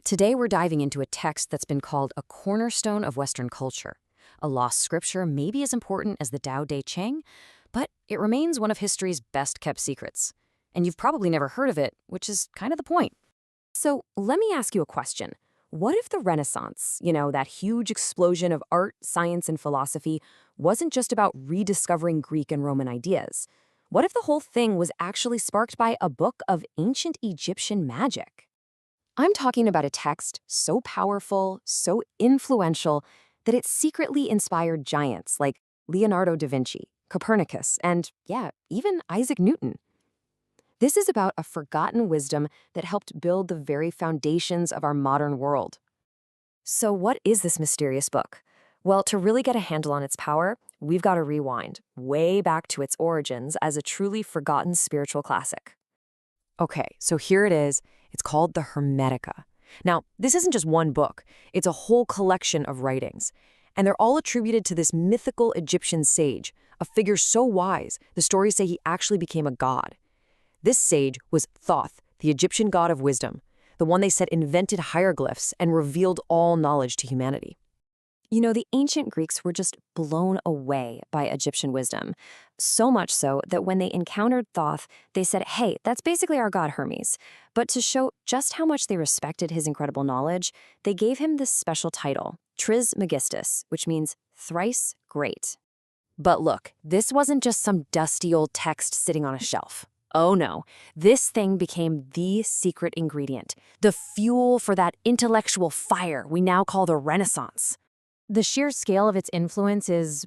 Today we're diving into a text that's been called a cornerstone of Western culture. A lost scripture maybe as important as the Tao Te Ching, but it remains one of history's best-kept secrets. And you've probably never heard of it, which is kind of the point. So let me ask you a question. What if the Renaissance, that huge explosion of art, science, and philosophy, wasn't just about rediscovering Greek and Roman ideas? What if the whole thing was actually sparked by a book of ancient Egyptian magic? I'm talking about a text so powerful, so influential, that it secretly inspired giants like Leonardo da Vinci, Copernicus, and, even Isaac Newton. This is about a forgotten wisdom that helped build the very foundations of our modern world. So what is this mysterious book? Well, to really get a handle on its power, we've got to rewind way back to its origins as a truly forgotten spiritual classic. Okay, so here it is. It's called the Hermatica. Now, this isn't just one book. It's a whole collection of writings. And they're all attributed to this mythical Egyptian sage, a figure so wise, the stories say he actually became a god. This sage was Thoth, the Egyptian god of wisdom, the one they said invented hieroglyphs and revealed all knowledge to humanity. The ancient Greeks were just blown away by Egyptian wisdom, so much so that when they encountered Thoth, they said, hey, that's basically our god Hermes. But to show just how much they respected his incredible knowledge, they gave him this special title, Trismegistus, which means thrice great. But look, this wasn't just some dusty old text sitting on a shelf. Oh no, this thing became the secret ingredient, the fuel for that intellectual fire we now call the Renaissance. The sheer scale of its influence is,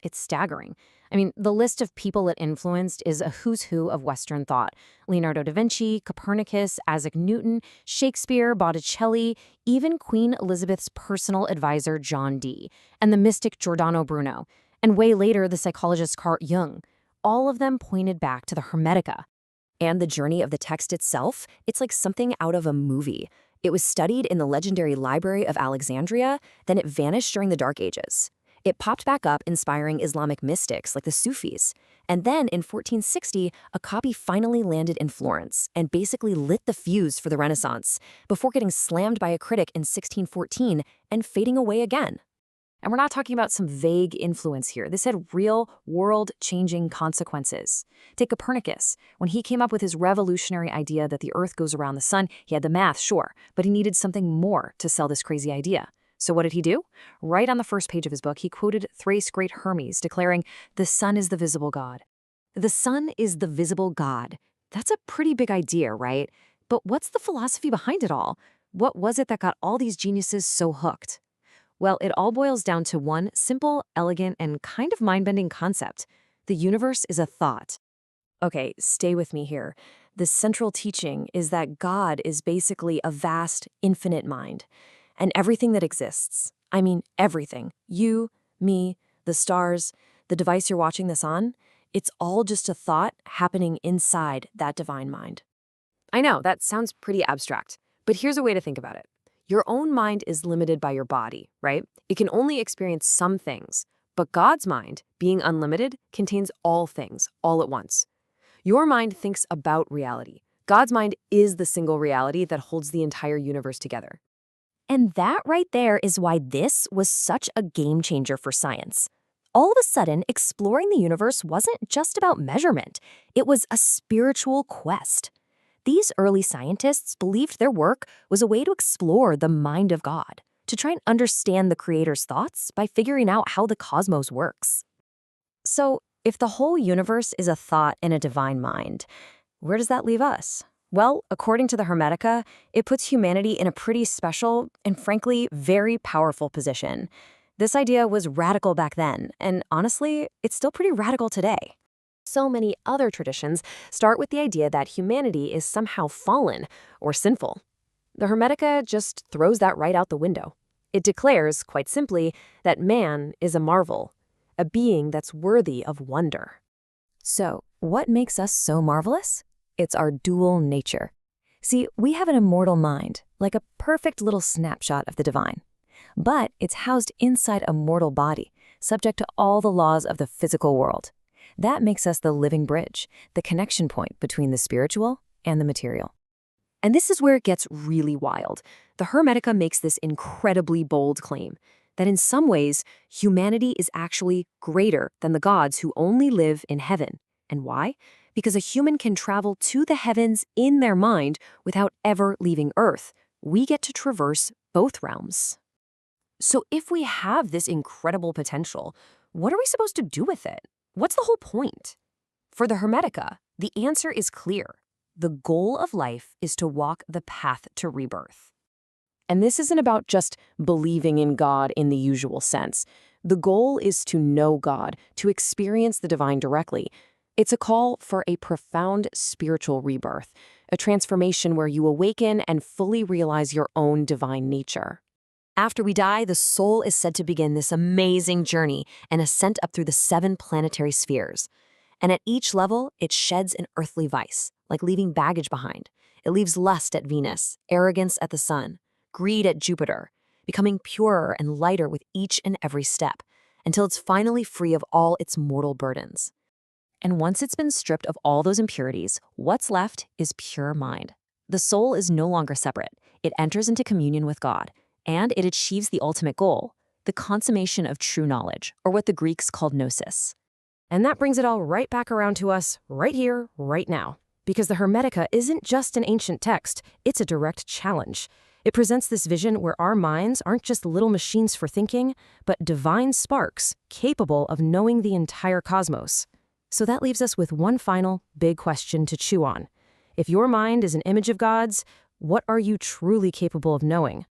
it's staggering. The list of people it influenced is a who's who of Western thought. Leonardo da Vinci, Copernicus, Isaac Newton, Shakespeare, Botticelli, even Queen Elizabeth's personal advisor, John Dee, and the mystic Giordano Bruno, and way later, the psychologist Carl Jung. All of them pointed back to the Hermatica. And the journey of the text itself, it's like something out of a movie. It was studied in the legendary Library of Alexandria, then it vanished during the Dark Ages. It popped back up, inspiring Islamic mystics like the Sufis. And then in 1460, a copy finally landed in Florence and basically lit the fuse for the Renaissance, before getting slammed by a critic in 1614 and fading away again. And we're not talking about some vague influence here. This had real, world-changing consequences. Take Copernicus. When he came up with his revolutionary idea that the Earth goes around the sun, he had the math, sure, but he needed something more to sell this crazy idea. So what did he do? Right on the first page of his book, he quoted thrice great Hermes, declaring, "The sun is the visible god." The sun is the visible god. That's a pretty big idea, right? But what's the philosophy behind it all? What was it that got all these geniuses so hooked? Well, it all boils down to one simple, elegant, and kind of mind-bending concept. The universe is a thought. Okay, stay with me here. The central teaching is that God is basically a vast, infinite mind. And everything that exists, everything, you, me, the stars, the device you're watching this on, it's all just a thought happening inside that divine mind. I know, that sounds pretty abstract, but here's a way to think about it. Your own mind is limited by your body, right? It can only experience some things, but God's mind, being unlimited, contains all things, all at once. Your mind thinks about reality. God's mind is the single reality that holds the entire universe together. And that right there is why this was such a game changer for science. All of a sudden, exploring the universe wasn't just about measurement. It was a spiritual quest. These early scientists believed their work was a way to explore the mind of God, to try and understand the Creator's thoughts by figuring out how the cosmos works. So, if the whole universe is a thought in a divine mind, where does that leave us? Well, according to the Hermatica, it puts humanity in a pretty special and, frankly, very powerful position. This idea was radical back then, and honestly, it's still pretty radical today. So many other traditions start with the idea that humanity is somehow fallen or sinful. The Hermatica just throws that right out the window. It declares, quite simply, that man is a marvel, a being that's worthy of wonder. So, what makes us so marvelous? It's our dual nature. See, we have an immortal mind, like a perfect little snapshot of the divine. But it's housed inside a mortal body, subject to all the laws of the physical world. That makes us the living bridge, the connection point between the spiritual and the material. And this is where it gets really wild. The Hermatica makes this incredibly bold claim that in some ways, humanity is actually greater than the gods who only live in heaven. And why? Because a human can travel to the heavens in their mind without ever leaving Earth. We get to traverse both realms. So if we have this incredible potential, what are we supposed to do with it? What's the whole point? For the Hermetica, the answer is clear. The goal of life is to walk the path to rebirth. And this isn't about just believing in God in the usual sense. The goal is to know God, to experience the divine directly. It's a call for a profound spiritual rebirth, a transformation where you awaken and fully realize your own divine nature. After we die, the soul is said to begin this amazing journey and ascent up through the 7 planetary spheres. And at each level, it sheds an earthly vice, like leaving baggage behind. It leaves lust at Venus, arrogance at the Sun, greed at Jupiter, becoming purer and lighter with each and every step, until it's finally free of all its mortal burdens. And once it's been stripped of all those impurities, what's left is pure mind. The soul is no longer separate. It enters into communion with God, and it achieves the ultimate goal, the consummation of true knowledge, or what the Greeks called gnosis. And that brings it all right back around to us, right here, right now. Because the Hermetica isn't just an ancient text, it's a direct challenge. It presents this vision where our minds aren't just little machines for thinking, but divine sparks capable of knowing the entire cosmos. So that leaves us with one final, big question to chew on. If your mind is an image of God's, what are you truly capable of knowing?